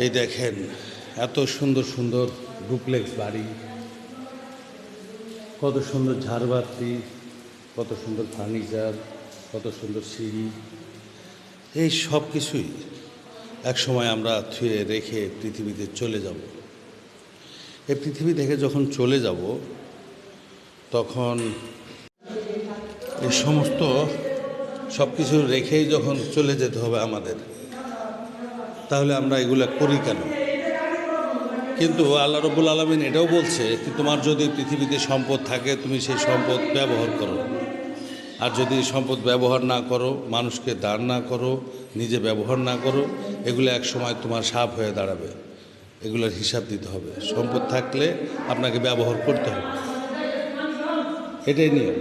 এই দেখেন এত সুন্দর সুন্দর ডুপ্লেক্স বাড়ি, কত সুন্দর ঝাড়বাতি, কত সুন্দর ফার্নিচার, কত সুন্দর সিঁড়ি। এই সব কিছুই একসময় আমরা থুয়ে রেখে পৃথিবীতে চলে যাব। এই পৃথিবী থেকে যখন চলে যাব তখন এই সমস্ত সব কিছু রেখেই যখন চলে যেতে হবে আমাদের, তাহলে আমরা এগুলা করি কেন? কিন্তু আল্লাহ রব্বুল আলামিন এটাও বলছে যে তোমার যদি পৃথিবীতে সম্পদ থাকে তুমি সেই সম্পদ ব্যবহার করো, আর যদি সম্পদ ব্যবহার না করো, মানুষকে দান না করো, নিজে ব্যবহার না করো, এগুলো এক সময় তোমার সাপ হয়ে দাঁড়াবে। এগুলোর হিসাব দিতে হবে। সম্পদ থাকলে আপনাকে ব্যবহার করতে হবে, এটাই নিয়ম।